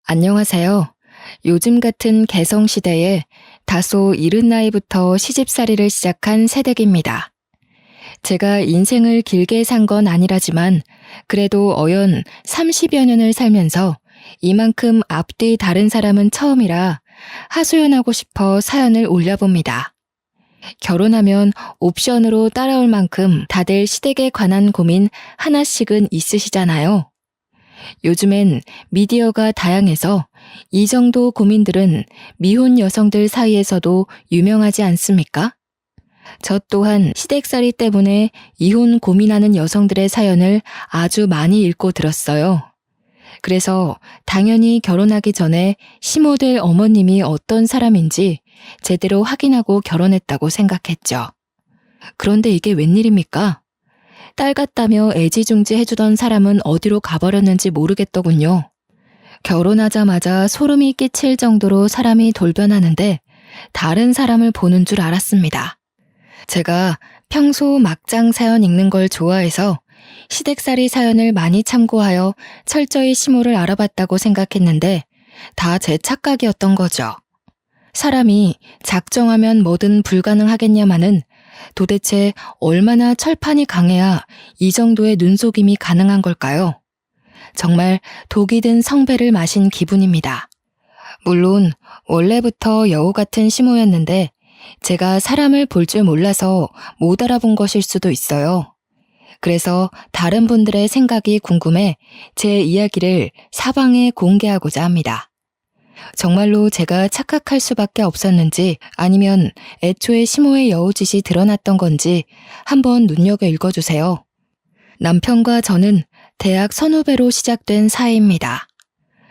안녕하세요. 요즘 같은 개성 시대에 다소 이른 나이부터 시집살이를 시작한 새댁입니다. 제가 인생을 길게 산 건 아니라지만 그래도 어연 30여 년을 살면서 이만큼 앞뒤 다른 사람은 처음이라 하소연하고 싶어 사연을 올려봅니다. 결혼하면 옵션으로 따라올 만큼 다들 시댁에 관한 고민 하나씩은 있으시잖아요. 요즘엔 미디어가 다양해서 이 정도 고민들은 미혼 여성들 사이에서도 유명하지 않습니까? 저 또한 시댁살이 때문에 이혼 고민하는 여성들의 사연을 아주 많이 읽고 들었어요. 그래서 당연히 결혼하기 전에 시모될 어머님이 어떤 사람인지 제대로 확인하고 결혼했다고 생각했죠. 그런데 이게 웬일입니까? 딸 같다며 애지중지 해주던 사람은 어디로 가버렸는지 모르겠더군요. 결혼하자마자 소름이 끼칠 정도로 사람이 돌변하는데 다른 사람을 보는 줄 알았습니다. 제가 평소 막장 사연 읽는 걸 좋아해서 시댁살이 사연을 많이 참고하여 철저히 시모를 알아봤다고 생각했는데 다 제 착각이었던 거죠. 사람이 작정하면 뭐든 불가능하겠냐마는 도대체 얼마나 철판이 강해야 이 정도의 눈속임이 가능한 걸까요? 정말 독이 든 성배를 마신 기분입니다. 물론 원래부터 여우 같은 시모였는데 제가 사람을 볼 줄 몰라서 못 알아본 것일 수도 있어요. 그래서 다른 분들의 생각이 궁금해 제 이야기를 사방에 공개하고자 합니다. 정말로 제가 착각할 수밖에 없었는지 아니면 애초에 시모의 여우짓이 드러났던 건지 한번 눈여겨 읽어주세요. 남편과 저는 대학 선후배로 시작된 사이입니다.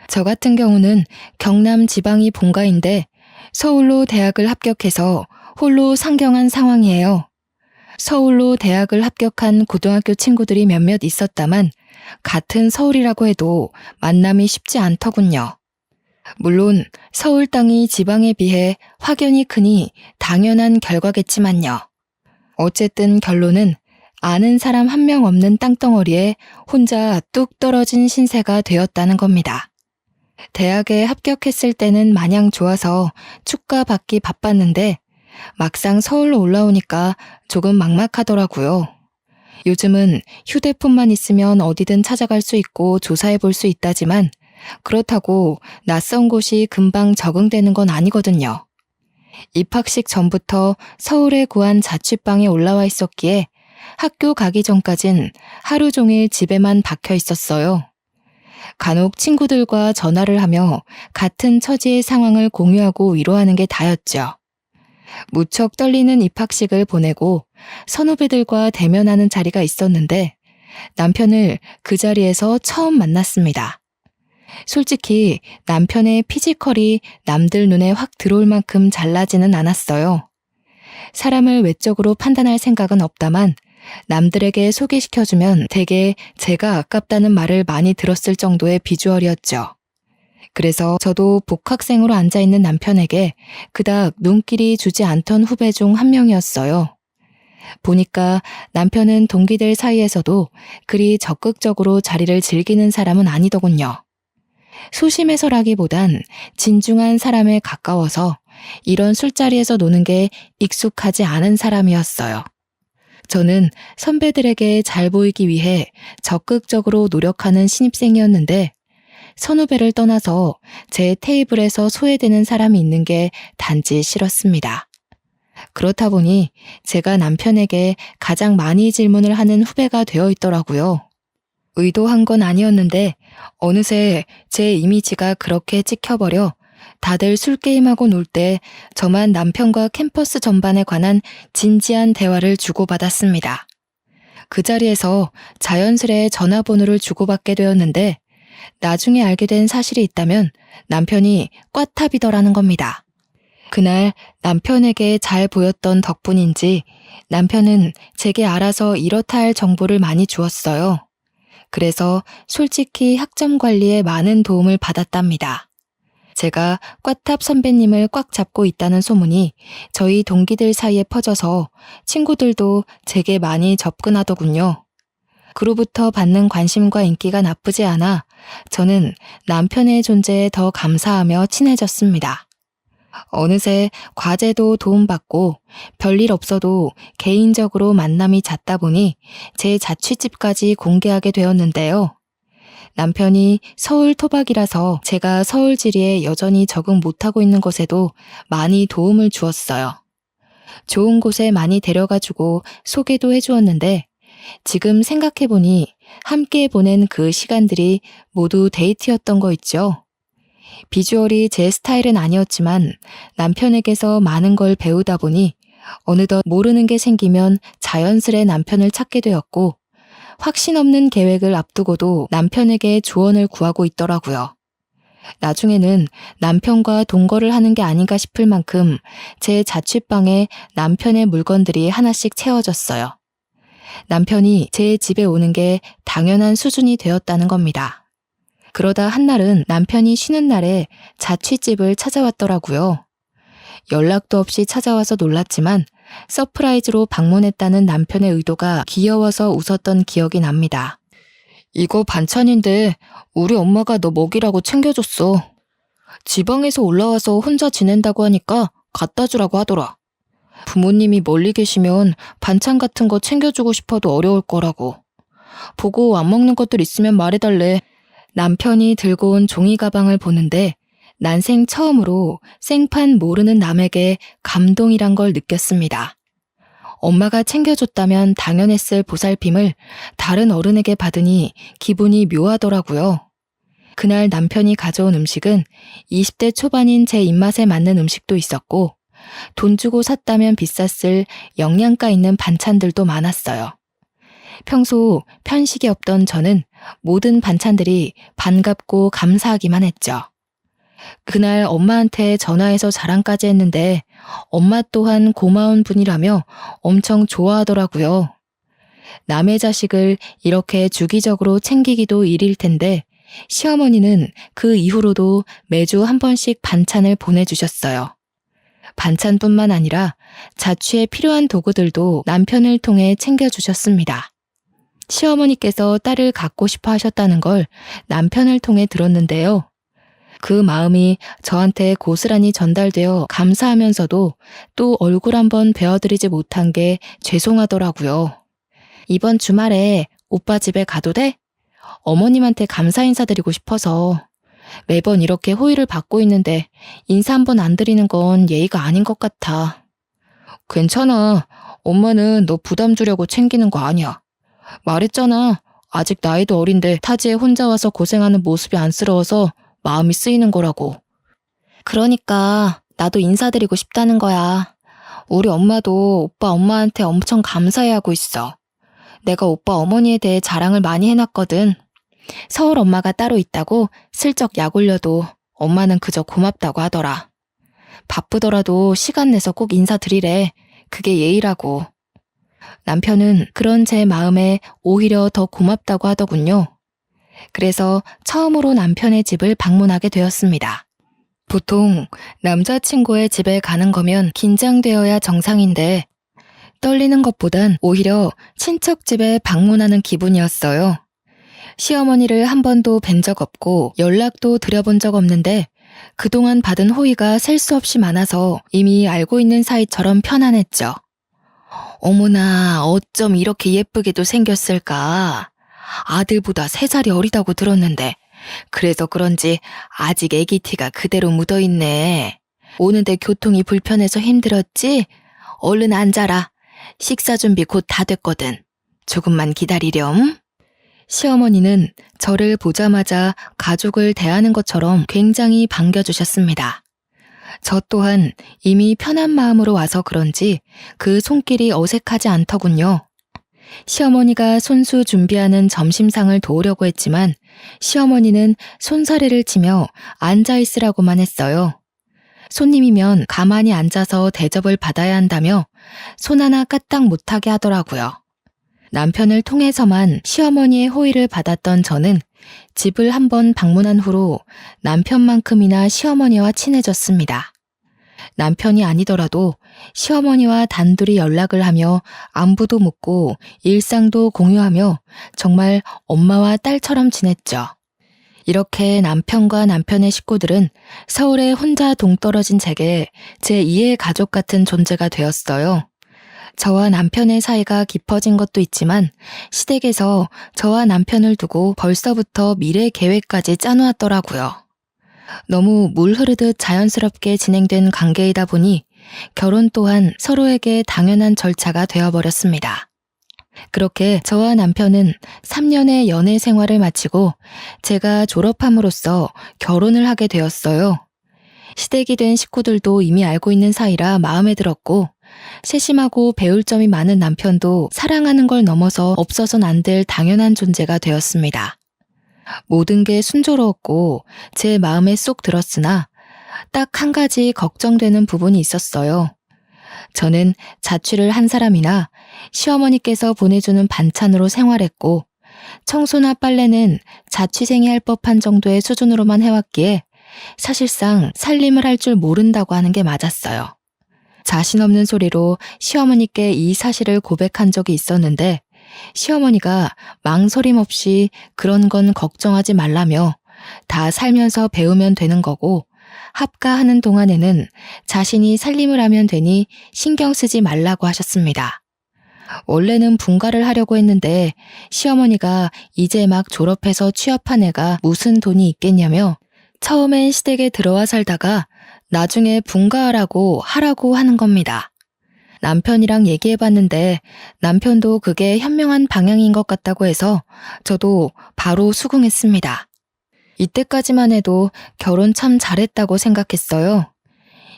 저 같은 경우는 경남 지방이 본가인데 서울로 대학을 합격해서 홀로 상경한 상황이에요. 서울로 대학을 합격한 고등학교 친구들이 몇몇 있었다만 같은 서울이라고 해도 만남이 쉽지 않더군요. 물론 서울 땅이 지방에 비해 확연히 크니 당연한 결과겠지만요. 어쨌든 결론은 아는 사람 한 명 없는 땅덩어리에 혼자 뚝 떨어진 신세가 되었다는 겁니다. 대학에 합격했을 때는 마냥 좋아서 축가받기 바빴는데 막상 서울로 올라오니까 조금 막막하더라고요. 요즘은 휴대폰만 있으면 어디든 찾아갈 수 있고 조사해 볼 수 있다지만 그렇다고 낯선 곳이 금방 적응되는 건 아니거든요. 입학식 전부터 서울에 구한 자취방에 올라와 있었기에 학교 가기 전까진 하루 종일 집에만 박혀 있었어요. 간혹 친구들과 전화를 하며 같은 처지의 상황을 공유하고 위로하는 게 다였죠. 무척 떨리는 입학식을 보내고 선후배들과 대면하는 자리가 있었는데 남편을 그 자리에서 처음 만났습니다. 솔직히 남편의 피지컬이 남들 눈에 확 들어올 만큼 잘나지는 않았어요. 사람을 외적으로 판단할 생각은 없다만 남들에게 소개시켜주면 되게 제가 아깝다는 말을 많이 들었을 정도의 비주얼이었죠. 그래서 저도 복학생으로 앉아있는 남편에게 그닥 눈길이 주지 않던 후배 중 한 명이었어요. 보니까 남편은 동기들 사이에서도 그리 적극적으로 자리를 즐기는 사람은 아니더군요. 소심해서라기보단 진중한 사람에 가까워서 이런 술자리에서 노는 게 익숙하지 않은 사람이었어요. 저는 선배들에게 잘 보이기 위해 적극적으로 노력하는 신입생이었는데 선후배를 떠나서 제 테이블에서 소외되는 사람이 있는 게 단지 싫었습니다. 그렇다 보니 제가 남편에게 가장 많이 질문을 하는 후배가 되어 있더라고요. 의도한 건 아니었는데 어느새 제 이미지가 그렇게 찍혀버려 다들 술게임하고 놀 때 저만 남편과 캠퍼스 전반에 관한 진지한 대화를 주고받았습니다. 그 자리에서 자연스레 전화번호를 주고받게 되었는데 나중에 알게 된 사실이 있다면 남편이 꽈탑이더라는 겁니다. 그날 남편에게 잘 보였던 덕분인지 남편은 제게 알아서 이렇다 할 정보를 많이 주었어요. 그래서 솔직히 학점 관리에 많은 도움을 받았답니다. 제가 꽈탑 선배님을 꽉 잡고 있다는 소문이 저희 동기들 사이에 퍼져서 친구들도 제게 많이 접근하더군요. 그로부터 받는 관심과 인기가 나쁘지 않아 저는 남편의 존재에 더 감사하며 친해졌습니다. 어느새 과제도 도움받고 별일 없어도 개인적으로 만남이 잦다 보니 제 자취집까지 공개하게 되었는데요. 남편이 서울 토박이라서 제가 서울 지리에 여전히 적응 못하고 있는 것에도 많이 도움을 주었어요. 좋은 곳에 많이 데려가주고 소개도 해주었는데 지금 생각해보니 함께 보낸 그 시간들이 모두 데이트였던 거 있죠. 비주얼이 제 스타일은 아니었지만 남편에게서 많은 걸 배우다 보니 어느덧 모르는 게 생기면 자연스레 남편을 찾게 되었고 확신 없는 계획을 앞두고도 남편에게 조언을 구하고 있더라고요. 나중에는 남편과 동거를 하는 게 아닌가 싶을 만큼 제 자취방에 남편의 물건들이 하나씩 채워졌어요. 남편이 제 집에 오는 게 당연한 수준이 되었다는 겁니다. 그러다 한날은 남편이 쉬는 날에 자취집을 찾아왔더라고요. 연락도 없이 찾아와서 놀랐지만 서프라이즈로 방문했다는 남편의 의도가 귀여워서 웃었던 기억이 납니다. 이거 반찬인데 우리 엄마가 너 먹이라고 챙겨줬어. 지방에서 올라와서 혼자 지낸다고 하니까 갖다 주라고 하더라. 부모님이 멀리 계시면 반찬 같은 거 챙겨주고 싶어도 어려울 거라고. 보고 안 먹는 것들 있으면 말해달래. 남편이 들고 온 종이 가방을 보는데 난생 처음으로 생판 모르는 남에게 감동이란 걸 느꼈습니다. 엄마가 챙겨줬다면 당연했을 보살핌을 다른 어른에게 받으니 기분이 묘하더라고요. 그날 남편이 가져온 음식은 20대 초반인 제 입맛에 맞는 음식도 있었고 돈 주고 샀다면 비쌌을 영양가 있는 반찬들도 많았어요. 평소 편식이 없던 저는 모든 반찬들이 반갑고 감사하기만 했죠. 그날 엄마한테 전화해서 자랑까지 했는데 엄마 또한 고마운 분이라며 엄청 좋아하더라고요. 남의 자식을 이렇게 주기적으로 챙기기도 일일 텐데 시어머니는 그 이후로도 매주 한 번씩 반찬을 보내주셨어요. 반찬뿐만 아니라 자취에 필요한 도구들도 남편을 통해 챙겨주셨습니다. 시어머니께서 딸을 갖고 싶어 하셨다는 걸 남편을 통해 들었는데요. 그 마음이 저한테 고스란히 전달되어 감사하면서도 또 얼굴 한번 뵈어드리지 못한 게 죄송하더라고요. 이번 주말에 오빠 집에 가도 돼? 어머님한테 감사 인사드리고 싶어서. 매번 이렇게 호의를 받고 있는데 인사 한번 안 드리는 건 예의가 아닌 것 같아. 괜찮아. 엄마는 너 부담 주려고 챙기는 거 아니야. 말했잖아. 아직 나이도 어린데 타지에 혼자 와서 고생하는 모습이 안쓰러워서 마음이 쓰이는 거라고. 그러니까 나도 인사드리고 싶다는 거야. 우리 엄마도 오빠 엄마한테 엄청 감사해하고 있어. 내가 오빠 어머니에 대해 자랑을 많이 해놨거든. 서울 엄마가 따로 있다고 슬쩍 약 올려도 엄마는 그저 고맙다고 하더라. 바쁘더라도 시간 내서 꼭 인사드리래. 그게 예의라고. 남편은 그런 제 마음에 오히려 더 고맙다고 하더군요. 그래서 처음으로 남편의 집을 방문하게 되었습니다. 보통 남자친구의 집에 가는 거면 긴장되어야 정상인데 떨리는 것보단 오히려 친척 집에 방문하는 기분이었어요. 시어머니를 한 번도 뵌 적 없고 연락도 드려본 적 없는데 그동안 받은 호의가 셀 수 없이 많아서 이미 알고 있는 사이처럼 편안했죠. 어머나, 어쩜 이렇게 예쁘게도 생겼을까. 아들보다 3살이 어리다고 들었는데 그래서 그런지 아직 애기 티가 그대로 묻어있네. 오는데 교통이 불편해서 힘들었지? 얼른 앉아라. 식사 준비 곧 다 됐거든. 조금만 기다리렴. 시어머니는 저를 보자마자 가족을 대하는 것처럼 굉장히 반겨주셨습니다. 저 또한 이미 편한 마음으로 와서 그런지 그 손길이 어색하지 않더군요. 시어머니가 손수 준비하는 점심상을 도우려고 했지만 시어머니는 손사래를 치며 앉아있으라고만 했어요. 손님이면 가만히 앉아서 대접을 받아야 한다며 손 하나 까딱 못하게 하더라고요. 남편을 통해서만 시어머니의 호의를 받았던 저는 집을 한번 방문한 후로 남편만큼이나 시어머니와 친해졌습니다. 남편이 아니더라도 시어머니와 단둘이 연락을 하며 안부도 묻고 일상도 공유하며 정말 엄마와 딸처럼 지냈죠. 이렇게 남편과 남편의 식구들은 서울에 혼자 동떨어진 제게 제2의 가족 같은 존재가 되었어요. 저와 남편의 사이가 깊어진 것도 있지만 시댁에서 저와 남편을 두고 벌써부터 미래 계획까지 짜놓았더라고요. 너무 물 흐르듯 자연스럽게 진행된 관계이다 보니 결혼 또한 서로에게 당연한 절차가 되어버렸습니다. 그렇게 저와 남편은 3년의 연애 생활을 마치고 제가 졸업함으로써 결혼을 하게 되었어요. 시댁이 된 식구들도 이미 알고 있는 사이라 마음에 들었고 세심하고 배울 점이 많은 남편도 사랑하는 걸 넘어서 없어선 안 될 당연한 존재가 되었습니다. 모든 게 순조로웠고 제 마음에 쏙 들었으나 딱 한 가지 걱정되는 부분이 있었어요. 저는 자취를 한 사람이나 시어머니께서 보내주는 반찬으로 생활했고 청소나 빨래는 자취생이 할 법한 정도의 수준으로만 해왔기에 사실상 살림을 할 줄 모른다고 하는 게 맞았어요. 자신 없는 소리로 시어머니께 이 사실을 고백한 적이 있었는데 시어머니가 망설임 없이 그런 건 걱정하지 말라며 다 살면서 배우면 되는 거고 합가하는 동안에는 자신이 살림을 하면 되니 신경 쓰지 말라고 하셨습니다. 원래는 분가를 하려고 했는데 시어머니가 이제 막 졸업해서 취업한 애가 무슨 돈이 있겠냐며 처음엔 시댁에 들어와 살다가 나중에 분가하라고 하라고 하는 겁니다. 남편이랑 얘기해봤는데 남편도 그게 현명한 방향인 것 같다고 해서 저도 바로 수긍했습니다. 이때까지만 해도 결혼 참 잘했다고 생각했어요.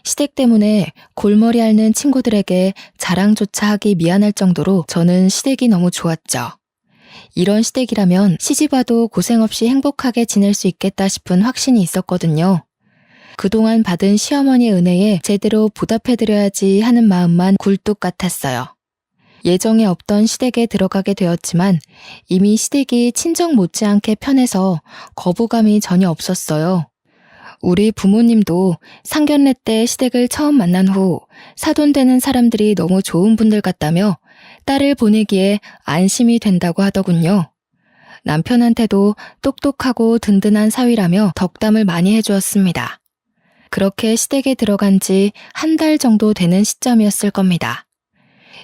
시댁 때문에 골머리 앓는 친구들에게 자랑조차 하기 미안할 정도로 저는 시댁이 너무 좋았죠. 이런 시댁이라면 시집와도 고생 없이 행복하게 지낼 수 있겠다 싶은 확신이 있었거든요. 그동안 받은 시어머니의 은혜에 제대로 보답해드려야지 하는 마음만 굴뚝 같았어요. 예정에 없던 시댁에 들어가게 되었지만 이미 시댁이 친정 못지않게 편해서 거부감이 전혀 없었어요. 우리 부모님도 상견례 때 시댁을 처음 만난 후 사돈되는 사람들이 너무 좋은 분들 같다며 딸을 보내기에 안심이 된다고 하더군요. 남편한테도 똑똑하고 든든한 사위라며 덕담을 많이 해주었습니다. 그렇게 시댁에 들어간 지 한 달 정도 되는 시점이었을 겁니다.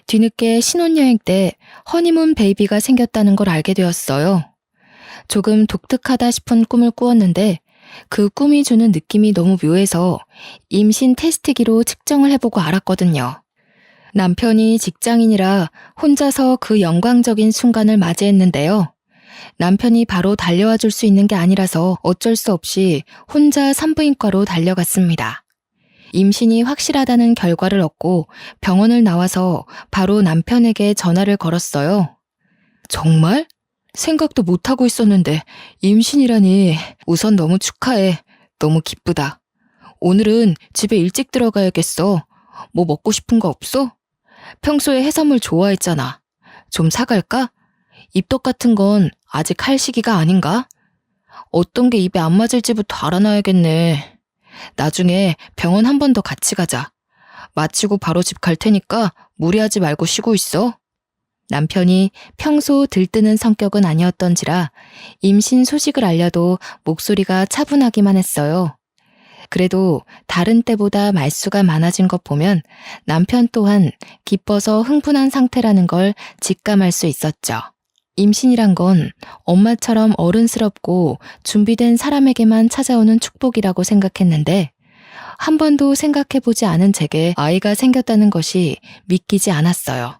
뒤늦게 신혼여행 때 허니문 베이비가 생겼다는 걸 알게 되었어요. 조금 독특하다 싶은 꿈을 꾸었는데 그 꿈이 주는 느낌이 너무 묘해서 임신 테스트기로 측정을 해보고 알았거든요. 남편이 직장인이라 혼자서 그 영광적인 순간을 맞이했는데요. 남편이 바로 달려와 줄 수 있는 게 아니라서 어쩔 수 없이 혼자 산부인과로 달려갔습니다. 임신이 확실하다는 결과를 얻고 병원을 나와서 바로 남편에게 전화를 걸었어요. 정말? 생각도 못하고 있었는데 임신이라니. 우선 너무 축하해. 너무 기쁘다. 오늘은 집에 일찍 들어가야겠어. 뭐 먹고 싶은 거 없어? 평소에 해산물 좋아했잖아. 좀 사갈까? 입덧 같은 건 아직 할 시기가 아닌가? 어떤 게 입에 안 맞을지부터 알아놔야겠네. 나중에 병원 한 번 더 같이 가자. 마치고 바로 집 갈 테니까 무리하지 말고 쉬고 있어. 남편이 평소 들뜨는 성격은 아니었던지라 임신 소식을 알려도 목소리가 차분하기만 했어요. 그래도 다른 때보다 말수가 많아진 것 보면 남편 또한 기뻐서 흥분한 상태라는 걸 직감할 수 있었죠. 임신이란 건 엄마처럼 어른스럽고 준비된 사람에게만 찾아오는 축복이라고 생각했는데 한 번도 생각해보지 않은 제게 아이가 생겼다는 것이 믿기지 않았어요.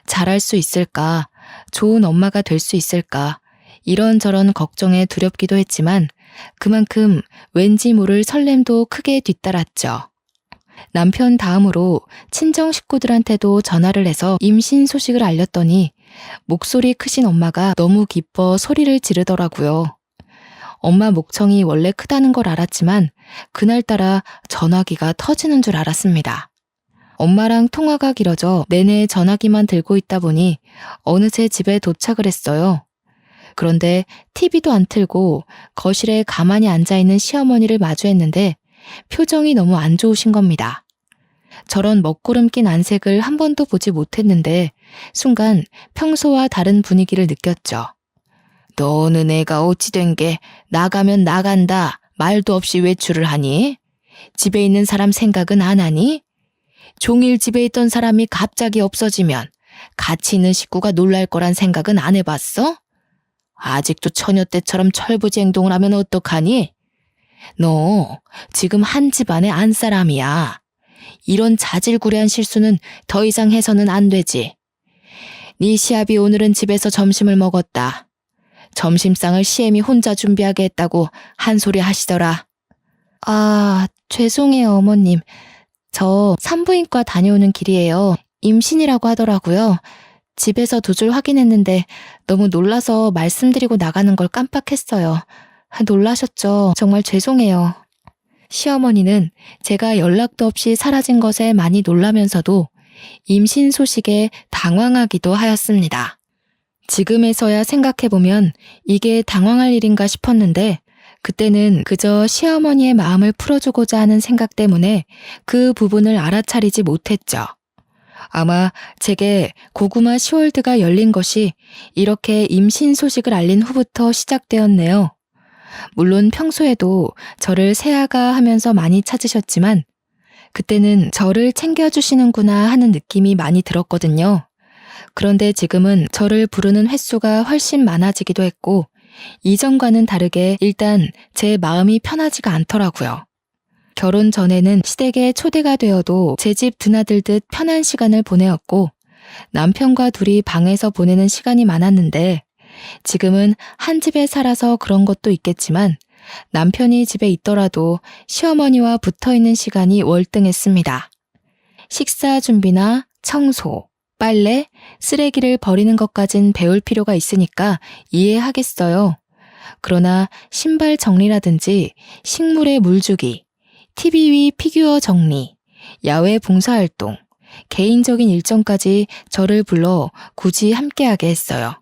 잘할 수 있을까? 좋은 엄마가 될 수 있을까? 이런저런 걱정에 두렵기도 했지만 그만큼 왠지 모를 설렘도 크게 뒤따랐죠. 남편 다음으로 친정 식구들한테도 전화를 해서 임신 소식을 알렸더니 목소리 크신 엄마가 너무 기뻐 소리를 지르더라고요. 엄마 목청이 원래 크다는 걸 알았지만 그날따라 전화기가 터지는 줄 알았습니다. 엄마랑 통화가 길어져 내내 전화기만 들고 있다 보니 어느새 집에 도착을 했어요. 그런데 TV도 안 틀고 거실에 가만히 앉아있는 시어머니를 마주했는데 표정이 너무 안 좋으신 겁니다. 저런 먹구름 낀 안색을 한 번도 보지 못했는데 순간 평소와 다른 분위기를 느꼈죠. 너는 애가 어찌 된 게 나가면 나간다 말도 없이 외출을 하니? 집에 있는 사람 생각은 안 하니? 종일 집에 있던 사람이 갑자기 없어지면 같이 있는 식구가 놀랄 거란 생각은 안 해봤어? 아직도 처녀 때처럼 철부지 행동을 하면 어떡하니? 너 지금 한 집안의 안 사람이야. 이런 자질구레한 실수는 더 이상 해서는 안 되지. 네 시아비 오늘은 집에서 점심을 먹었다. 점심상을 시엠이 혼자 준비하게 했다고 한 소리 하시더라. 아, 죄송해요, 어머님. 저 산부인과 다녀오는 길이에요. 임신이라고 하더라고요. 집에서 2줄 확인했는데 너무 놀라서 말씀드리고 나가는 걸 깜빡했어요. 놀라셨죠? 정말 죄송해요. 시어머니는 제가 연락도 없이 사라진 것에 많이 놀라면서도 임신 소식에 당황하기도 하였습니다. 지금에서야 생각해보면 이게 당황할 일인가 싶었는데 그때는 그저 시어머니의 마음을 풀어주고자 하는 생각 때문에 그 부분을 알아차리지 못했죠. 아마 제게 고구마 시월드가 열린 것이 이렇게 임신 소식을 알린 후부터 시작되었네요. 물론 평소에도 저를 새아가 하면서 많이 찾으셨지만 그때는 저를 챙겨주시는구나 하는 느낌이 많이 들었거든요. 그런데 지금은 저를 부르는 횟수가 훨씬 많아지기도 했고 이전과는 다르게 일단 제 마음이 편하지가 않더라고요. 결혼 전에는 시댁에 초대가 되어도 제 집 드나들듯 편한 시간을 보내었고 남편과 둘이 방에서 보내는 시간이 많았는데 지금은 한 집에 살아서 그런 것도 있겠지만 남편이 집에 있더라도 시어머니와 붙어있는 시간이 월등했습니다. 식사 준비나 청소, 빨래, 쓰레기를 버리는 것까진 배울 필요가 있으니까 이해하겠어요. 그러나 신발 정리라든지 식물에 물 주기, TV 위 피규어 정리, 야외 봉사활동, 개인적인 일정까지 저를 불러 굳이 함께하게 했어요.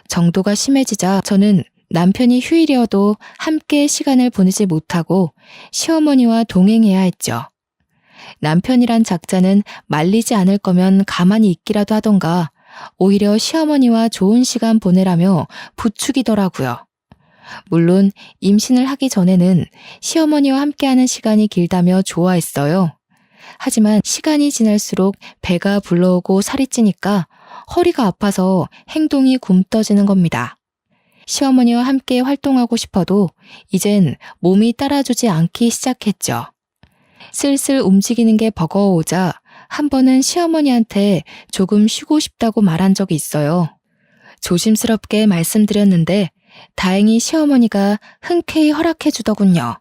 정도가 심해지자 저는 남편이 휴일이어도 함께 시간을 보내지 못하고 시어머니와 동행해야 했죠. 남편이란 작자는 말리지 않을 거면 가만히 있기라도 하던가 오히려 시어머니와 좋은 시간 보내라며 부추기더라고요. 물론 임신을 하기 전에는 시어머니와 함께하는 시간이 길다며 좋아했어요. 하지만 시간이 지날수록 배가 불러오고 살이 찌니까 허리가 아파서 행동이 굼떠지는 겁니다. 시어머니와 함께 활동하고 싶어도 이젠 몸이 따라주지 않기 시작했죠. 슬슬 움직이는 게 버거워오자 한 번은 시어머니한테 조금 쉬고 싶다고 말한 적이 있어요. 조심스럽게 말씀드렸는데 다행히 시어머니가 흔쾌히 허락해 주더군요.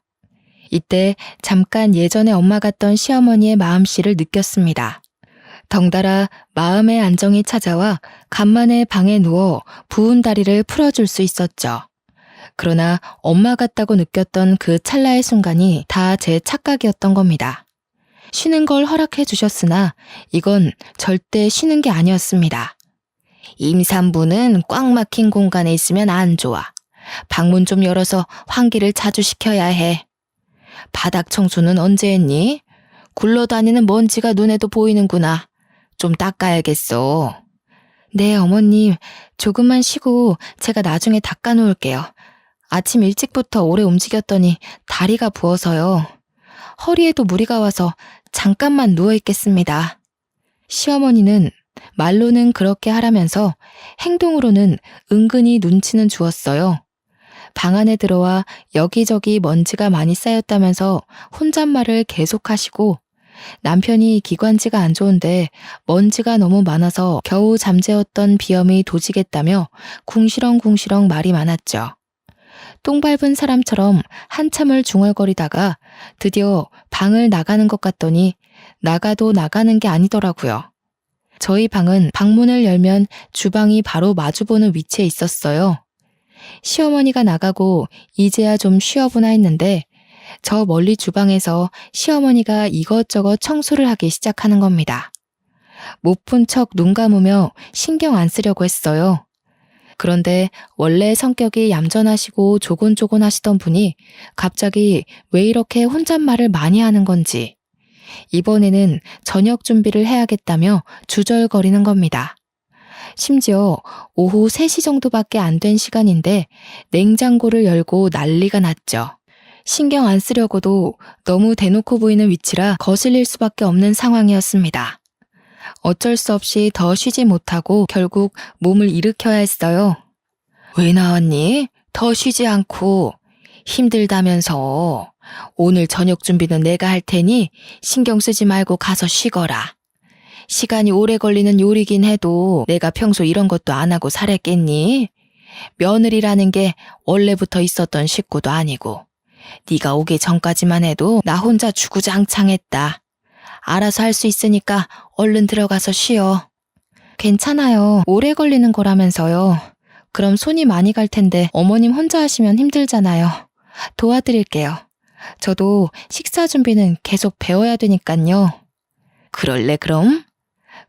이때 잠깐 예전에 엄마 같던 시어머니의 마음씨를 느꼈습니다. 덩달아 마음의 안정이 찾아와 간만에 방에 누워 부은 다리를 풀어줄 수 있었죠. 그러나 엄마 같다고 느꼈던 그 찰나의 순간이 다 제 착각이었던 겁니다. 쉬는 걸 허락해 주셨으나 이건 절대 쉬는 게 아니었습니다. 임산부는 꽉 막힌 공간에 있으면 안 좋아. 방문 좀 열어서 환기를 자주 시켜야 해. 바닥 청소는 언제 했니? 굴러다니는 먼지가 눈에도 보이는구나. 좀 닦아야겠어. 네, 어머님. 조금만 쉬고 제가 나중에 닦아놓을게요. 아침 일찍부터 오래 움직였더니 다리가 부어서요. 허리에도 무리가 와서 잠깐만 누워있겠습니다. 시어머니는 말로는 그렇게 하라면서 행동으로는 은근히 눈치는 주었어요. 방 안에 들어와 여기저기 먼지가 많이 쌓였다면서 혼잣말을 계속하시고 남편이 기관지가 안 좋은데 먼지가 너무 많아서 겨우 잠재웠던 비염이 도지겠다며 궁시렁궁시렁 말이 많았죠. 똥 밟은 사람처럼 한참을 중얼거리다가 드디어 방을 나가는 것 같더니 나가도 나가는 게 아니더라고요. 저희 방은 방문을 열면 주방이 바로 마주보는 위치에 있었어요. 시어머니가 나가고 이제야 좀 쉬어보나 했는데 저 멀리 주방에서 시어머니가 이것저것 청소를 하기 시작하는 겁니다. 못 본 척 눈 감으며 신경 안 쓰려고 했어요. 그런데 원래 성격이 얌전하시고 조곤조곤하시던 분이 갑자기 왜 이렇게 혼잣말을 많이 하는 건지 이번에는 저녁 준비를 해야겠다며 주절거리는 겁니다. 심지어 오후 3시 정도밖에 안 된 시간인데 냉장고를 열고 난리가 났죠. 신경 안 쓰려고도 너무 대놓고 보이는 위치라 거슬릴 수밖에 없는 상황이었습니다. 어쩔 수 없이 더 쉬지 못하고 결국 몸을 일으켜야 했어요. 왜 나왔니? 더 쉬지 않고. 힘들다면서. 오늘 저녁 준비는 내가 할 테니 신경 쓰지 말고 가서 쉬거라. 시간이 오래 걸리는 요리긴 해도 내가 평소 이런 것도 안 하고 살았겠니? 며느리라는 게 원래부터 있었던 식구도 아니고 네가 오기 전까지만 해도 나 혼자 주구장창했다. 알아서 할 수 있으니까 얼른 들어가서 쉬어. 괜찮아요. 오래 걸리는 거라면서요. 그럼 손이 많이 갈 텐데 어머님 혼자 하시면 힘들잖아요. 도와드릴게요. 저도 식사 준비는 계속 배워야 되니까요. 그럴래 그럼?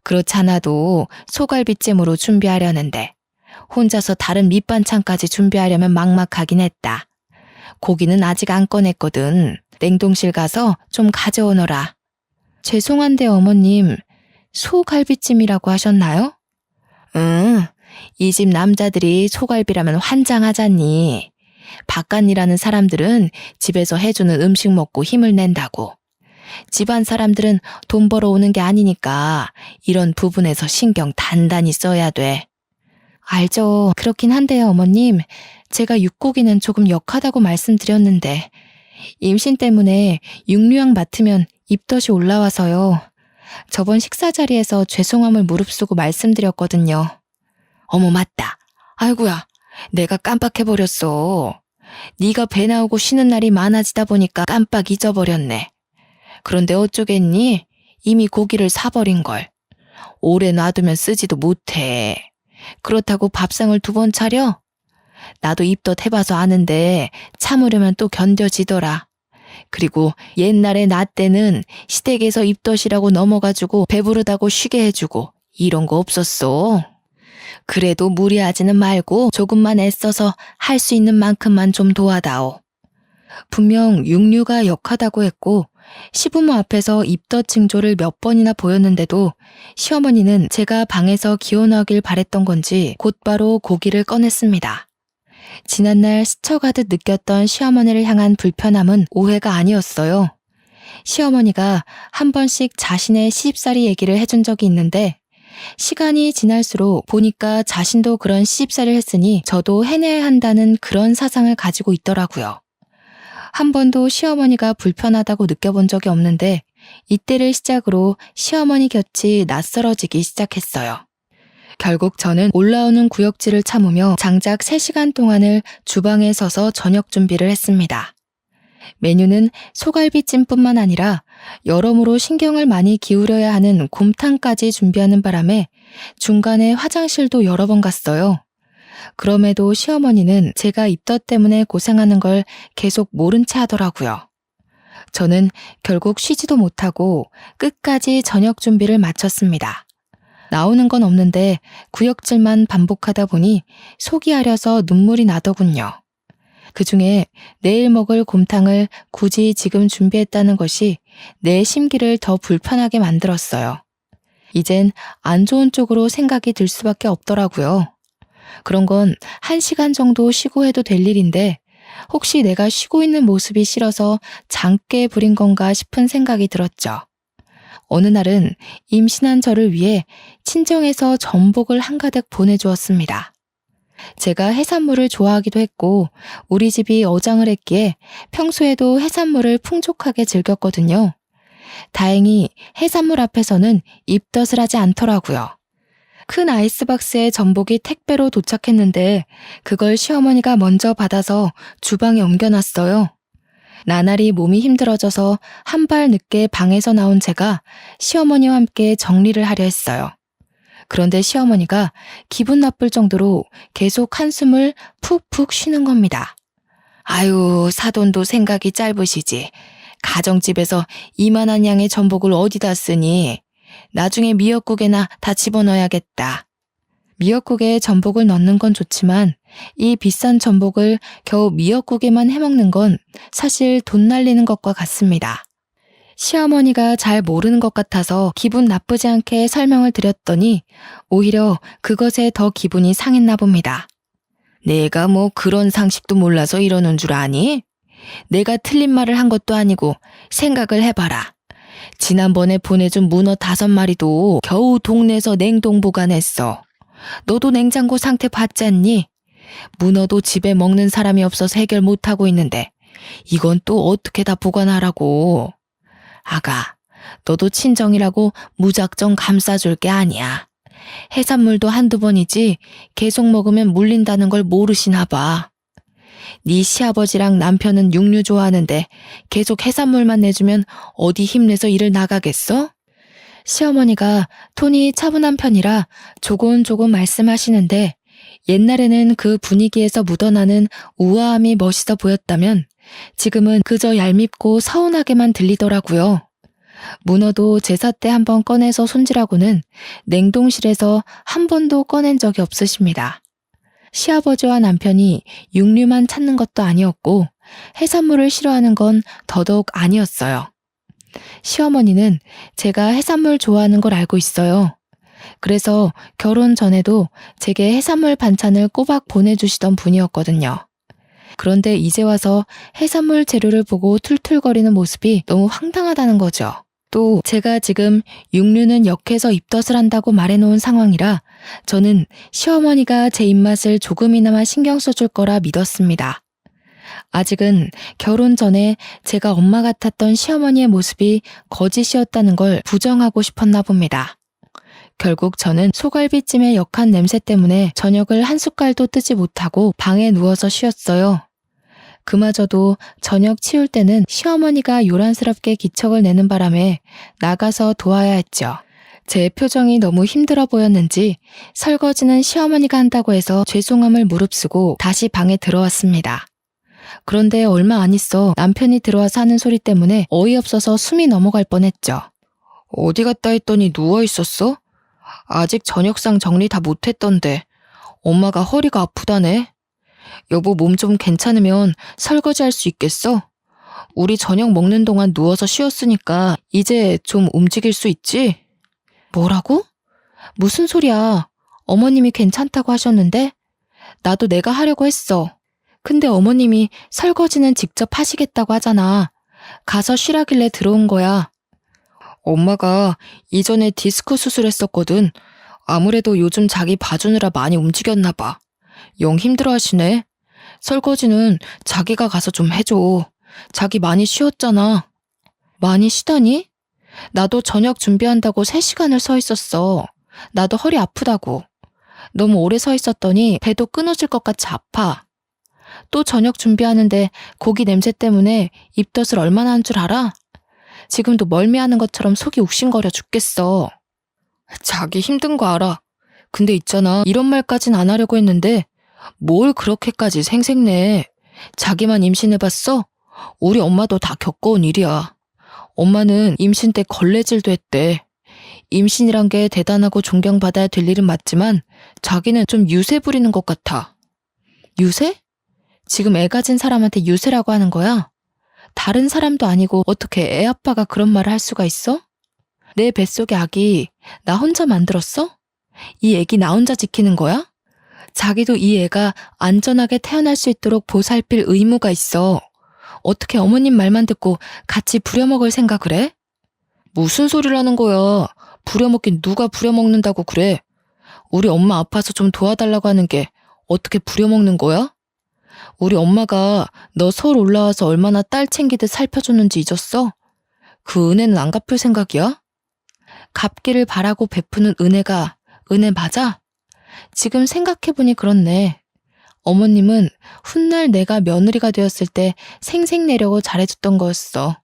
그렇잖아도 소갈비찜으로 준비하려는데 혼자서 다른 밑반찬까지 준비하려면 막막하긴 했다. 고기는 아직 안 꺼냈거든. 냉동실 가서 좀 가져오너라. 죄송한데 어머님, 소갈비찜이라고 하셨나요? 응, 이 집 남자들이 소갈비라면 환장하잖니. 바깥 일하는 사람들은 집에서 해주는 음식 먹고 힘을 낸다고. 집안 사람들은 돈 벌어 오는 게 아니니까 이런 부분에서 신경 단단히 써야 돼. 알죠. 그렇긴 한데요, 어머님. 제가 육고기는 조금 역하다고 말씀드렸는데 임신 때문에 육류양 맡으면 입덧이 올라와서요. 저번 식사 자리에서 죄송함을 무릅쓰고 말씀드렸거든요. 어머 맞다. 아이고야. 내가 깜빡해버렸어. 네가 배 나오고 쉬는 날이 많아지다 보니까 깜빡 잊어버렸네. 그런데 어쩌겠니? 이미 고기를 사버린걸. 오래 놔두면 쓰지도 못해. 그렇다고 밥상을 2번 차려? 나도 입덧 해봐서 아는데 참으려면 또 견뎌지더라. 그리고 옛날에 나 때는 시댁에서 입덧이라고 넘어가지고 배부르다고 쉬게 해주고 이런 거 없었어. 그래도 무리하지는 말고 조금만 애써서 할 수 있는 만큼만 좀 도와다오. 분명 육류가 역하다고 했고 시부모 앞에서 입덧 징조를 몇 번이나 보였는데도 시어머니는 제가 방에서 기어나오길 바랬던 건지 곧바로 고기를 꺼냈습니다. 지난날 스쳐가듯 느꼈던 시어머니를 향한 불편함은 오해가 아니었어요. 시어머니가 한 번씩 자신의 시집살이 얘기를 해준 적이 있는데 시간이 지날수록 보니까 자신도 그런 시집살이를 했으니 저도 해내야 한다는 그런 사상을 가지고 있더라고요. 한 번도 시어머니가 불편하다고 느껴본 적이 없는데 이때를 시작으로 시어머니 곁이 낯설어지기 시작했어요. 결국 저는 올라오는 구역질을 참으며 장작 3시간 동안을 주방에 서서 저녁 준비를 했습니다. 메뉴는 소갈비찜뿐만 아니라 여러모로 신경을 많이 기울여야 하는 곰탕까지 준비하는 바람에 중간에 화장실도 여러 번 갔어요. 그럼에도 시어머니는 제가 입덧 때문에 고생하는 걸 계속 모른 채 하더라고요. 저는 결국 쉬지도 못하고 끝까지 저녁 준비를 마쳤습니다. 나오는 건 없는데 구역질만 반복하다 보니 속이 아려서 눈물이 나더군요. 그중에 내일 먹을 곰탕을 굳이 지금 준비했다는 것이 내 심기를 더 불편하게 만들었어요. 이젠 안 좋은 쪽으로 생각이 들 수밖에 없더라고요. 그런 건 1시간 정도 쉬고 해도 될 일인데 혹시 내가 쉬고 있는 모습이 싫어서 장깨 부린 건가 싶은 생각이 들었죠. 어느 날은 임신한 저를 위해 친정에서 전복을 한가득 보내주었습니다. 제가 해산물을 좋아하기도 했고 우리 집이 어장을 했기에 평소에도 해산물을 풍족하게 즐겼거든요. 다행히 해산물 앞에서는 입덧을 하지 않더라고요. 큰 아이스박스에 전복이 택배로 도착했는데 그걸 시어머니가 먼저 받아서 주방에 옮겨놨어요. 나날이 몸이 힘들어져서 한 발 늦게 방에서 나온 제가 시어머니와 함께 정리를 하려 했어요. 그런데 시어머니가 기분 나쁠 정도로 계속 한숨을 푹푹 쉬는 겁니다. 아유, 사돈도 생각이 짧으시지. 가정집에서 이만한 양의 전복을 어디다 쓰니? 나중에 미역국에나 다 집어넣어야겠다. 미역국에 전복을 넣는 건 좋지만 이 비싼 전복을 겨우 미역국에만 해먹는 건 사실 돈 날리는 것과 같습니다. 시어머니가 잘 모르는 것 같아서 기분 나쁘지 않게 설명을 드렸더니 오히려 그것에 더 기분이 상했나 봅니다. 내가 뭐 그런 상식도 몰라서 이러는 줄 아니? 내가 틀린 말을 한 것도 아니고 생각을 해봐라. 지난번에 보내준 문어 5마리도 겨우 동네에서 냉동 보관했어. 너도 냉장고 상태 봤지 않니? 문어도 집에 먹는 사람이 없어서 해결 못하고 있는데 이건 또 어떻게 다 보관하라고. 아가, 너도 친정이라고 무작정 감싸줄 게 아니야. 해산물도 한두 번이지 계속 먹으면 물린다는 걸 모르시나 봐. 네 시아버지랑 남편은 육류 좋아하는데 계속 해산물만 내주면 어디 힘내서 일을 나가겠어? 시어머니가 톤이 차분한 편이라 조곤조곤 말씀하시는데 옛날에는 그 분위기에서 묻어나는 우아함이 멋있어 보였다면 지금은 그저 얄밉고 서운하게만 들리더라고요. 문어도 제사 때 한번 꺼내서 손질하고는 냉동실에서 한 번도 꺼낸 적이 없으십니다. 시아버지와 남편이 육류만 찾는 것도 아니었고 해산물을 싫어하는 건 더더욱 아니었어요. 시어머니는 제가 해산물 좋아하는 걸 알고 있어요. 그래서 결혼 전에도 제게 해산물 반찬을 꼬박 보내주시던 분이었거든요. 그런데 이제 와서 해산물 재료를 보고 툴툴거리는 모습이 너무 황당하다는 거죠. 또 제가 지금 육류는 역해서 입덧을 한다고 말해놓은 상황이라 저는 시어머니가 제 입맛을 조금이나마 신경 써줄 거라 믿었습니다. 아직은 결혼 전에 제가 엄마 같았던 시어머니의 모습이 거짓이었다는 걸 부정하고 싶었나 봅니다. 결국 저는 소갈비찜의 역한 냄새 때문에 저녁을 한 숟갈도 뜨지 못하고 방에 누워서 쉬었어요. 그마저도 저녁 치울 때는 시어머니가 요란스럽게 기척을 내는 바람에 나가서 도와야 했죠. 제 표정이 너무 힘들어 보였는지 설거지는 시어머니가 한다고 해서 죄송함을 무릅쓰고 다시 방에 들어왔습니다. 그런데 얼마 안 있어 남편이 들어와서 하는 소리 때문에 어이없어서 숨이 넘어갈 뻔했죠. 어디 갔다 했더니 누워 있었어? 아직 저녁상 정리 다 못했던데 엄마가 허리가 아프다네. 여보 몸 좀 괜찮으면 설거지 할 수 있겠어? 우리 저녁 먹는 동안 누워서 쉬었으니까 이제 좀 움직일 수 있지? 뭐라고? 무슨 소리야? 어머님이 괜찮다고 하셨는데? 나도 내가 하려고 했어. 근데 어머님이 설거지는 직접 하시겠다고 하잖아. 가서 쉬라길래 들어온 거야. 엄마가 이전에 디스크 수술했었거든. 아무래도 요즘 자기 봐주느라 많이 움직였나 봐. 영 힘들어하시네. 설거지는 자기가 가서 좀 해줘. 자기 많이 쉬었잖아. 많이 쉬다니? 나도 저녁 준비한다고 3시간을 서 있었어. 나도 허리 아프다고. 너무 오래 서 있었더니 배도 끊어질 것 같이 아파. 또 저녁 준비하는데 고기 냄새 때문에 입덧을 얼마나 한 줄 알아? 지금도 멀미하는 것처럼 속이 욱신거려 죽겠어. 자기 힘든 거 알아. 근데 있잖아, 이런 말까진 안 하려고 했는데 뭘 그렇게까지 생색내. 자기만 임신해봤어? 우리 엄마도 다 겪어온 일이야. 엄마는 임신 때 걸레질도 했대. 임신이란 게 대단하고 존경받아야 될 일은 맞지만 자기는 좀 유세 부리는 것 같아. 유세? 지금 애 가진 사람한테 유세라고 하는 거야? 다른 사람도 아니고 어떻게 애 아빠가 그런 말을 할 수가 있어? 내 뱃속의 아기 나 혼자 만들었어? 이 애기 나 혼자 지키는 거야? 자기도 이 애가 안전하게 태어날 수 있도록 보살필 의무가 있어. 어떻게 어머님 말만 듣고 같이 부려먹을 생각을 해? 무슨 소리를 하는 거야. 부려먹긴 누가 부려먹는다고 그래. 우리 엄마 아파서 좀 도와달라고 하는 게 어떻게 부려먹는 거야? 우리 엄마가 너 서울 올라와서 얼마나 딸 챙기듯 살펴줬는지 잊었어? 그 은혜는 안 갚을 생각이야? 갚기를 바라고 베푸는 은혜가 은혜 맞아? 지금 생각해보니 그렇네. 어머님은 훗날 내가 며느리가 되었을 때 생색내려고 잘해줬던 거였어.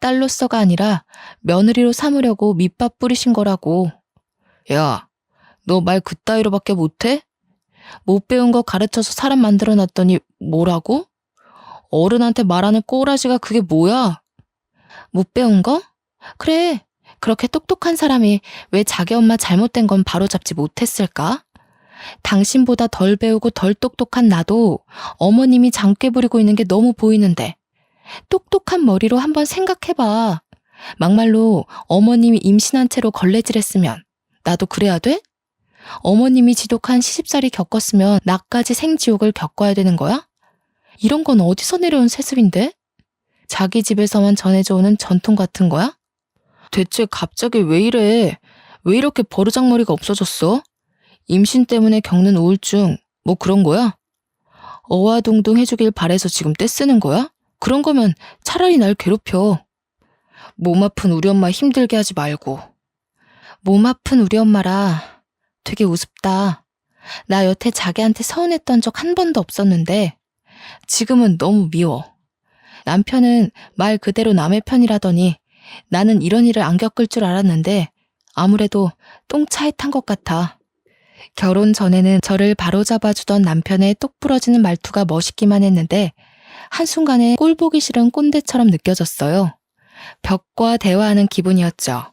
딸로서가 아니라 며느리로 삼으려고 밑밥 뿌리신 거라고. 야, 너 말 그따위로밖에 못해? 못 배운 거 가르쳐서 사람 만들어놨더니 뭐라고? 어른한테 말하는 꼬라지가 그게 뭐야? 못 배운 거? 그래, 그렇게 똑똑한 사람이 왜 자기 엄마 잘못된 건 바로잡지 못했을까? 당신보다 덜 배우고 덜 똑똑한 나도 어머님이 장깨 부리고 있는 게 너무 보이는데 똑똑한 머리로 한번 생각해봐. 막말로 어머님이 임신한 채로 걸레질했으면 나도 그래야 돼? 어머님이 지독한 시집살이 겪었으면 나까지 생지옥을 겪어야 되는 거야? 이런 건 어디서 내려온 세습인데? 자기 집에서만 전해져 오는 전통 같은 거야? 대체 갑자기 왜 이래? 왜 이렇게 버르장머리가 없어졌어? 임신 때문에 겪는 우울증, 뭐 그런 거야? 어와둥둥 해주길 바래서 지금 떼쓰는 거야? 그런 거면 차라리 날 괴롭혀. 몸 아픈 우리 엄마 힘들게 하지 말고. 몸 아픈 우리 엄마라. 되게 우습다. 나 여태 자기한테 서운했던 적 한 번도 없었는데 지금은 너무 미워. 남편은 말 그대로 남의 편이라더니 나는 이런 일을 안 겪을 줄 알았는데 아무래도 똥차에 탄 것 같아. 결혼 전에는 저를 바로잡아주던 남편의 똑 부러지는 말투가 멋있기만 했는데 한순간에 꼴보기 싫은 꼰대처럼 느껴졌어요. 벽과 대화하는 기분이었죠.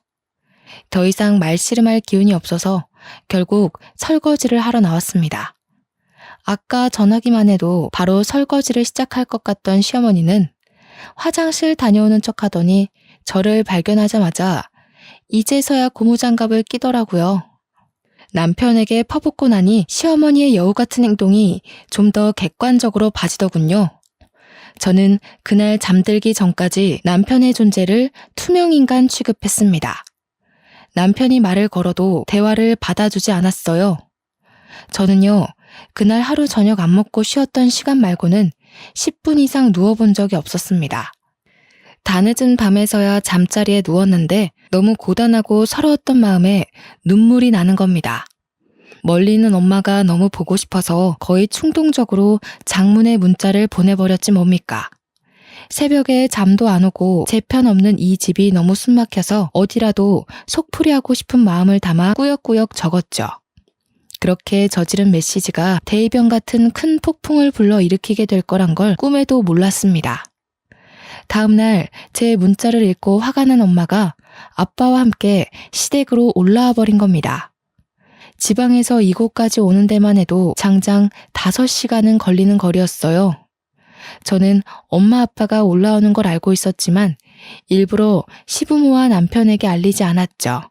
더 이상 말씨름할 기운이 없어서 결국 설거지를 하러 나왔습니다. 아까 전화기만 해도 바로 설거지를 시작할 것 같던 시어머니는 화장실 다녀오는 척 하더니 저를 발견하자마자 이제서야 고무장갑을 끼더라고요. 남편에게 퍼붓고 나니 시어머니의 여우 같은 행동이 좀 더 객관적으로 봐지더군요. 저는 그날 잠들기 전까지 남편의 존재를 투명인간 취급했습니다. 남편이 말을 걸어도 대화를 받아주지 않았어요. 저는요, 그날 하루 저녁 안 먹고 쉬었던 시간 말고는 10분 이상 누워본 적이 없었습니다. 다 늦은 밤에서야 잠자리에 누웠는데 너무 고단하고 서러웠던 마음에 눈물이 나는 겁니다. 멀리 있는 엄마가 너무 보고 싶어서 거의 충동적으로 장문의 문자를 보내버렸지 뭡니까. 새벽에 잠도 안 오고 제 편 없는 이 집이 너무 숨막혀서 어디라도 속풀이하고 싶은 마음을 담아 꾸역꾸역 적었죠. 그렇게 저지른 메시지가 대이변 같은 큰 폭풍을 불러일으키게 될 거란 걸 꿈에도 몰랐습니다. 다음날 제 문자를 읽고 화가 난 엄마가 아빠와 함께 시댁으로 올라와 버린 겁니다. 지방에서 이곳까지 오는 데만 해도 장장 5시간은 걸리는 거리였어요. 저는 엄마 아빠가 올라오는 걸 알고 있었지만 일부러 시부모와 남편에게 알리지 않았죠.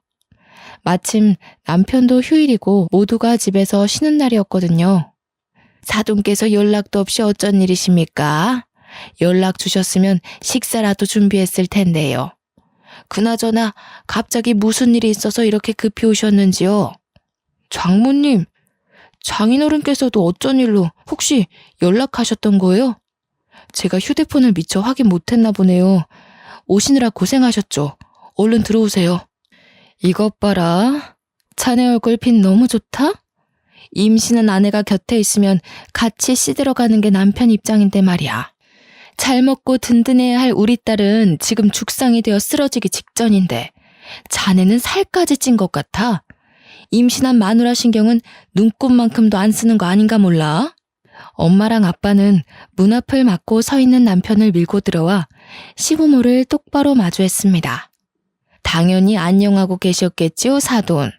마침 남편도 휴일이고 모두가 집에서 쉬는 날이었거든요. 사돈께서 연락도 없이 어쩐 일이십니까? 연락 주셨으면 식사라도 준비했을 텐데요. 그나저나 갑자기 무슨 일이 있어서 이렇게 급히 오셨는지요? 장모님, 장인어른께서도 어쩐 일로 혹시 연락하셨던 거예요? 제가 휴대폰을 미처 확인 못했나 보네요. 오시느라 고생하셨죠. 얼른 들어오세요. 이것 봐라. 자네 얼굴 빛 너무 좋다? 임신한 아내가 곁에 있으면 같이 시들어가는 게 남편 입장인데 말이야. 잘 먹고 든든해야 할 우리 딸은 지금 죽상이 되어 쓰러지기 직전인데 자네는 살까지 찐 것 같아. 임신한 마누라 신경은 눈곱만큼도 안 쓰는 거 아닌가 몰라? 엄마랑 아빠는 문 앞을 막고 서 있는 남편을 밀고 들어와 시부모를 똑바로 마주했습니다. 당연히 안녕하고 계셨겠지요, 사돈.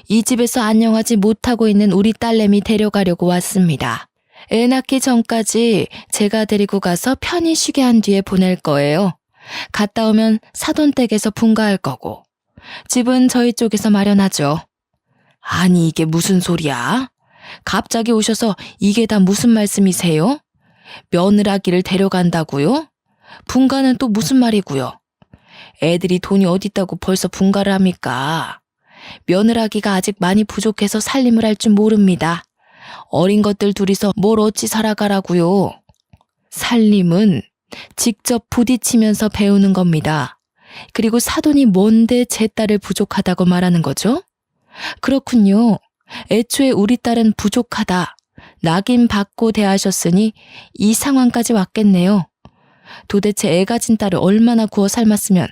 이 집에서 안녕하지 못하고 있는 우리 딸내미 데려가려고 왔습니다. 애 낳기 전까지 제가 데리고 가서 편히 쉬게 한 뒤에 보낼 거예요. 갔다 오면 사돈 댁에서 분가할 거고. 집은 저희 쪽에서 마련하죠. 아니 이게 무슨 소리야? 갑자기 오셔서 이게 다 무슨 말씀이세요? 며느라기를 데려간다고요? 분가는 또 무슨 말이고요? 애들이 돈이 어디 있다고 벌써 분가를 합니까? 며느라기가 아직 많이 부족해서 살림을 할 줄 모릅니다. 어린 것들 둘이서 뭘 어찌 살아가라고요? 살림은 직접 부딪히면서 배우는 겁니다. 그리고 사돈이 뭔데 제 딸을 부족하다고 말하는 거죠? 그렇군요. 애초에 우리 딸은 부족하다. 낙인 받고 대하셨으니 이 상황까지 왔겠네요. 도대체 애 가진 딸을 얼마나 구워 삶았으면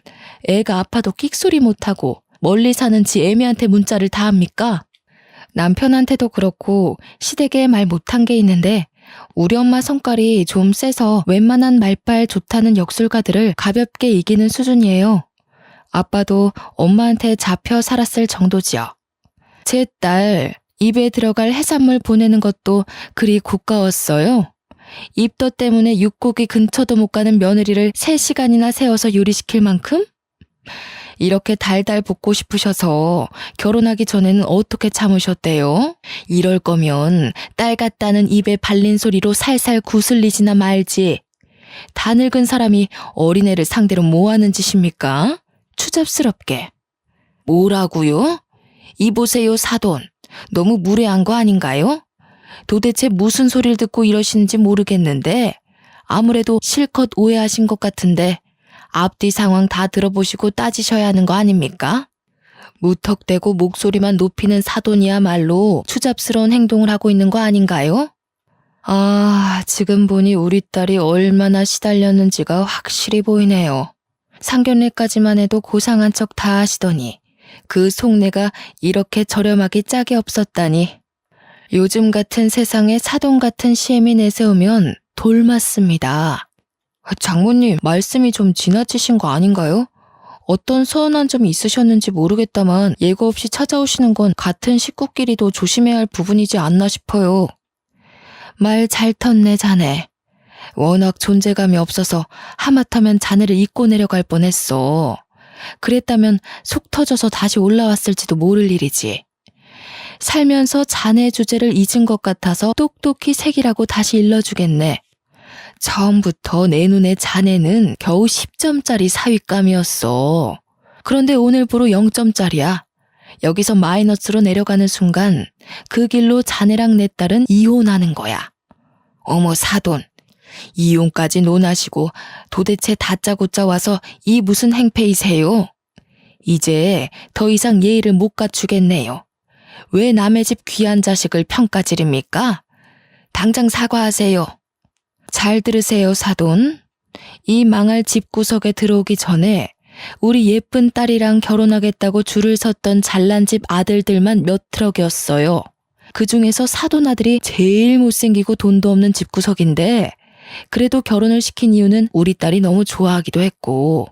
애가 아파도 끽소리 못하고 멀리 사는 지 애미한테 문자를 다 합니까? 남편한테도 그렇고 시댁에 말 못한 게 있는데 우리 엄마 성깔이 좀 세서 웬만한 말빨 좋다는 역술가들을 가볍게 이기는 수준이에요. 아빠도 엄마한테 잡혀 살았을 정도지요. 제 딸 입에 들어갈 해산물 보내는 것도 그리 고가웠어요. 입덧 때문에 육고기 근처도 못 가는 며느리를 3시간이나 세워서 요리시킬 만큼? 이렇게 달달 볶고 싶으셔서 결혼하기 전에는 어떻게 참으셨대요? 이럴 거면 딸 같다는 입에 발린 소리로 살살 구슬리지나 말지. 다 늙은 사람이 어린애를 상대로 뭐 하는 짓입니까? 추잡스럽게. 뭐라고요? 이보세요, 사돈. 너무 무례한 거 아닌가요? 도대체 무슨 소리를 듣고 이러시는지 모르겠는데 아무래도 실컷 오해하신 것 같은데 앞뒤 상황 다 들어보시고 따지셔야 하는 거 아닙니까? 무턱대고 목소리만 높이는 사돈이야말로 추잡스러운 행동을 하고 있는 거 아닌가요? 아, 지금 보니 우리 딸이 얼마나 시달렸는지가 확실히 보이네요. 상견례까지만 해도 고상한 척 다 하시더니 그 속내가 이렇게 저렴하기 짝이 없었다니. 요즘 같은 세상에 사돈 같은 시엠이 내세우면 돌맞습니다. 장모님, 말씀이 좀 지나치신 거 아닌가요? 어떤 서운한 점이 있으셨는지 모르겠다만 예고 없이 찾아오시는 건 같은 식구끼리도 조심해야 할 부분이지 않나 싶어요. 말 잘 텄네, 자네. 워낙 존재감이 없어서 하마터면 자네를 잊고 내려갈 뻔했어. 그랬다면 속 터져서 다시 올라왔을지도 모를 일이지. 살면서 자네 주제를 잊은 것 같아서 똑똑히 새기라고 다시 일러주겠네. 처음부터 내 눈에 자네는 겨우 10점짜리 사윗감이었어. 그런데 오늘부로 0점짜리야. 여기서 마이너스로 내려가는 순간 그 길로 자네랑 내 딸은 이혼하는 거야. 어머 사돈, 이혼까지 논하시고 도대체 다짜고짜 와서 이 무슨 행패이세요? 이제 더 이상 예의를 못 갖추겠네요. 왜 남의 집 귀한 자식을 평가지릅니까? 당장 사과하세요. 잘 들으세요, 사돈. 이 망할 집구석에 들어오기 전에 우리 예쁜 딸이랑 결혼하겠다고 줄을 섰던 잘난 집 아들들만 몇 트럭이었어요. 그 중에서 사돈 아들이 제일 못생기고 돈도 없는 집구석인데 그래도 결혼을 시킨 이유는 우리 딸이 너무 좋아하기도 했고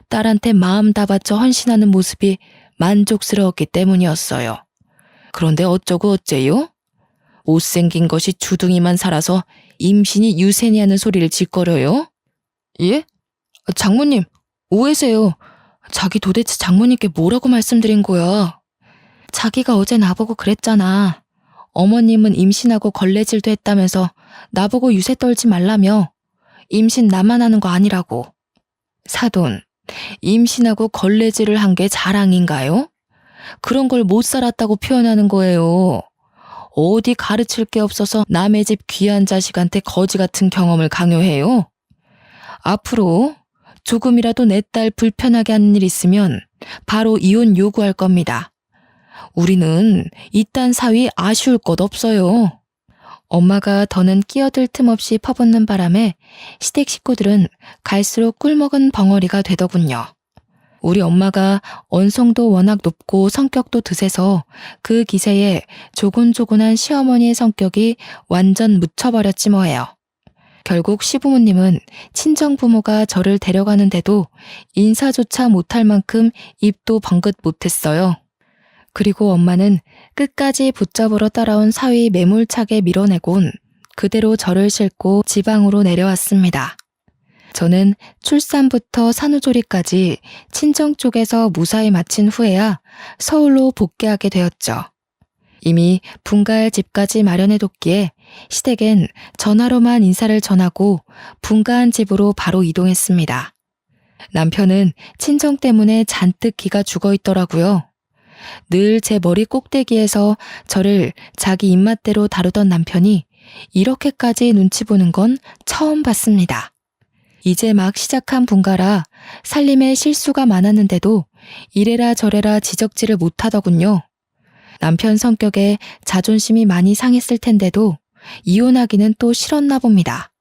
딸한테 마음 다 바쳐 헌신하는 모습이 만족스러웠기 때문이었어요. 그런데 어쩌고 어째요? 못생긴 것이 주둥이만 살아서 임신이 유세니하는 소리를 짓거려요? 예? 장모님, 오해세요. 자기 도대체 장모님께 뭐라고 말씀드린 거야? 자기가 어제 나보고 그랬잖아. 어머님은 임신하고 걸레질도 했다면서 나보고 유세 떨지 말라며. 임신 나만 하는 거 아니라고. 사돈, 임신하고 걸레질을 한 게 자랑인가요? 그런 걸 못 살았다고 표현하는 거예요. 어디 가르칠 게 없어서 남의 집 귀한 자식한테 거지 같은 경험을 강요해요? 앞으로 조금이라도 내 딸 불편하게 하는 일 있으면 바로 이혼 요구할 겁니다. 우리는 이딴 사위 아쉬울 것 없어요. 엄마가 더는 끼어들 틈 없이 퍼붓는 바람에 시댁 식구들은 갈수록 꿀먹은 벙어리가 되더군요. 우리 엄마가 언성도 워낙 높고 성격도 드세서 그 기세에 조곤조곤한 시어머니의 성격이 완전 묻혀버렸지 뭐예요. 결국 시부모님은 친정부모가 저를 데려가는데도 인사조차 못할 만큼 입도 번긋 못했어요. 그리고 엄마는 끝까지 붙잡으러 따라온 사위 매몰차게 밀어내곤 그대로 저를 싣고 지방으로 내려왔습니다. 저는 출산부터 산후조리까지 친정 쪽에서 무사히 마친 후에야 서울로 복귀하게 되었죠. 이미 분가할 집까지 마련해뒀기에 시댁엔 전화로만 인사를 전하고 분가한 집으로 바로 이동했습니다. 남편은 친정 때문에 잔뜩 기가 죽어있더라고요. 늘 제 머리 꼭대기에서 저를 자기 입맛대로 다루던 남편이 이렇게까지 눈치 보는 건 처음 봤습니다. 이제 막 시작한 분가라 살림에 실수가 많았는데도 이래라 저래라 지적질을 못하더군요. 남편 성격에 자존심이 많이 상했을 텐데도 이혼하기는 또 싫었나 봅니다.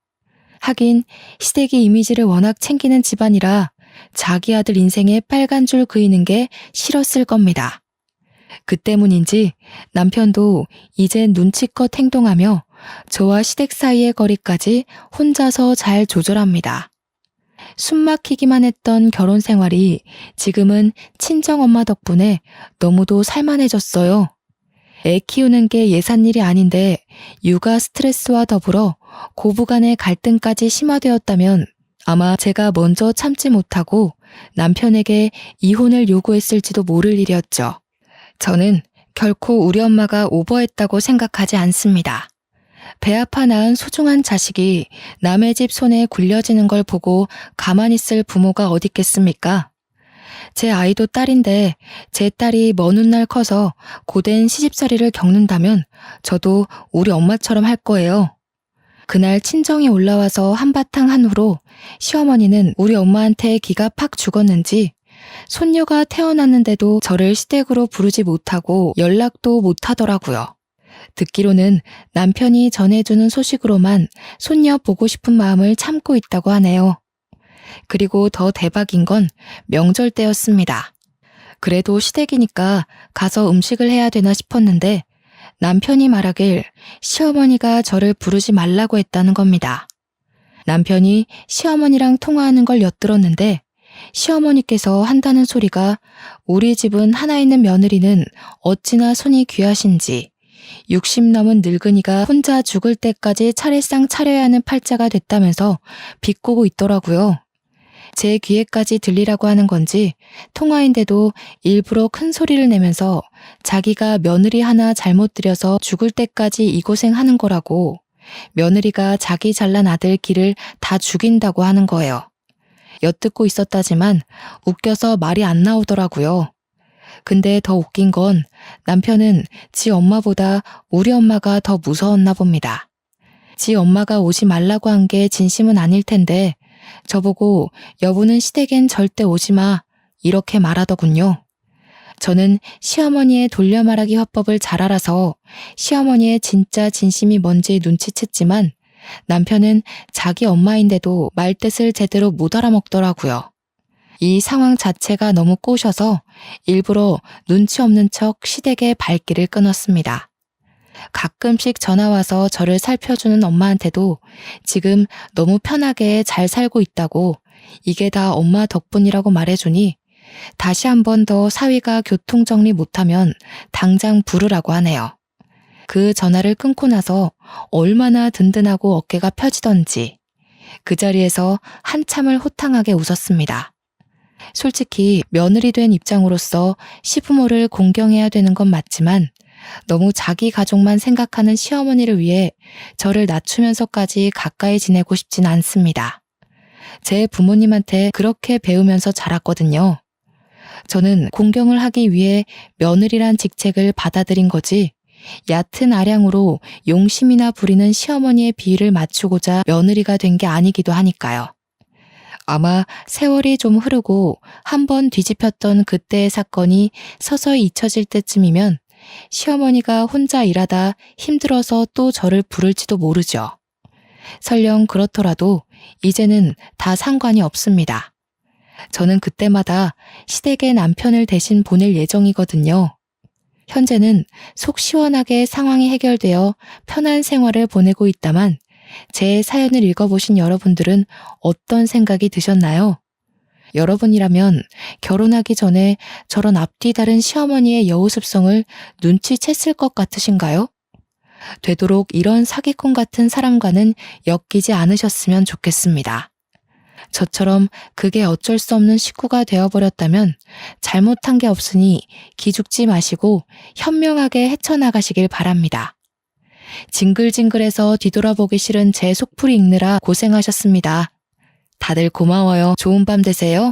하긴 시댁이 이미지를 워낙 챙기는 집안이라 자기 아들 인생에 빨간 줄 그이는 게 싫었을 겁니다. 그 때문인지 남편도 이젠 눈치껏 행동하며 저와 시댁 사이의 거리까지 혼자서 잘 조절합니다. 숨막히기만 했던 결혼 생활이 지금은 친정엄마 덕분에 너무도 살만해졌어요. 애 키우는 게 예산일이 아닌데 육아 스트레스와 더불어 고부간의 갈등까지 심화되었다면 아마 제가 먼저 참지 못하고 남편에게 이혼을 요구했을지도 모를 일이었죠. 저는 결코 우리 엄마가 오버했다고 생각하지 않습니다. 배 아파 낳은 소중한 자식이 남의 집 손에 굴려지는 걸 보고 가만히 있을 부모가 어디 있겠습니까? 제 아이도 딸인데 제 딸이 먼 훗날 커서 고된 시집살이를 겪는다면 저도 우리 엄마처럼 할 거예요. 그날 친정이 올라와서 한바탕 한 후로 시어머니는 우리 엄마한테 기가 팍 죽었는지 손녀가 태어났는데도 저를 시댁으로 부르지 못하고 연락도 못하더라고요. 듣기로는 남편이 전해주는 소식으로만 손녀 보고 싶은 마음을 참고 있다고 하네요. 그리고 더 대박인 건 명절 때였습니다. 그래도 시댁이니까 가서 음식을 해야 되나 싶었는데 남편이 말하길 시어머니가 저를 부르지 말라고 했다는 겁니다. 남편이 시어머니랑 통화하는 걸 엿들었는데 시어머니께서 한다는 소리가 우리 집은 하나 있는 며느리는 어찌나 손이 귀하신지 60 넘은 늙은이가 혼자 죽을 때까지 차례상 차려야 하는 팔자가 됐다면서 비꼬고 있더라고요. 제 귀에까지 들리라고 하는 건지 통화인데도 일부러 큰 소리를 내면서 자기가 며느리 하나 잘못 들여서 죽을 때까지 이 고생하는 거라고 며느리가 자기 잘난 아들 길을 다 죽인다고 하는 거예요. 엿듣고 있었다지만 웃겨서 말이 안 나오더라고요. 근데 더 웃긴 건 남편은 지 엄마보다 우리 엄마가 더 무서웠나 봅니다. 지 엄마가 오지 말라고 한 게 진심은 아닐 텐데 저보고 여보는 시댁엔 절대 오지 마 이렇게 말하더군요. 저는 시어머니의 돌려 말하기 화법을 잘 알아서 시어머니의 진짜 진심이 뭔지 눈치챘지만 남편은 자기 엄마인데도 말뜻을 제대로 못 알아먹더라고요. 이 상황 자체가 너무 꼬셔서 일부러 눈치 없는 척 시댁의 발길을 끊었습니다. 가끔씩 전화와서 저를 살펴주는 엄마한테도 지금 너무 편하게 잘 살고 있다고 이게 다 엄마 덕분이라고 말해주니 다시 한 번 더 사위가 교통정리 못하면 당장 부르라고 하네요. 그 전화를 끊고 나서 얼마나 든든하고 어깨가 펴지던지 그 자리에서 한참을 호탕하게 웃었습니다. 솔직히 며느리 된 입장으로서 시부모를 공경해야 되는 건 맞지만 너무 자기 가족만 생각하는 시어머니를 위해 저를 낮추면서까지 가까이 지내고 싶진 않습니다. 제 부모님한테 그렇게 배우면서 자랐거든요. 저는 공경을 하기 위해 며느리란 직책을 받아들인 거지 얕은 아량으로 용심이나 부리는 시어머니의 비위를 맞추고자 며느리가 된 게 아니기도 하니까요. 아마 세월이 좀 흐르고 한번 뒤집혔던 그때의 사건이 서서히 잊혀질 때쯤이면 시어머니가 혼자 일하다 힘들어서 또 저를 부를지도 모르죠. 설령 그렇더라도 이제는 다 상관이 없습니다. 저는 그때마다 시댁에 남편을 대신 보낼 예정이거든요. 현재는 속 시원하게 상황이 해결되어 편한 생활을 보내고 있다만 제 사연을 읽어보신 여러분들은 어떤 생각이 드셨나요? 여러분이라면 결혼하기 전에 저런 앞뒤 다른 시어머니의 여우습성을 눈치챘을 것 같으신가요? 되도록 이런 사기꾼 같은 사람과는 엮이지 않으셨으면 좋겠습니다. 저처럼 그게 어쩔 수 없는 식구가 되어버렸다면 잘못한 게 없으니 기죽지 마시고 현명하게 헤쳐나가시길 바랍니다. 징글징글해서 뒤돌아보기 싫은 제 속풀이 읽느라 고생하셨습니다. 다들 고마워요. 좋은 밤 되세요.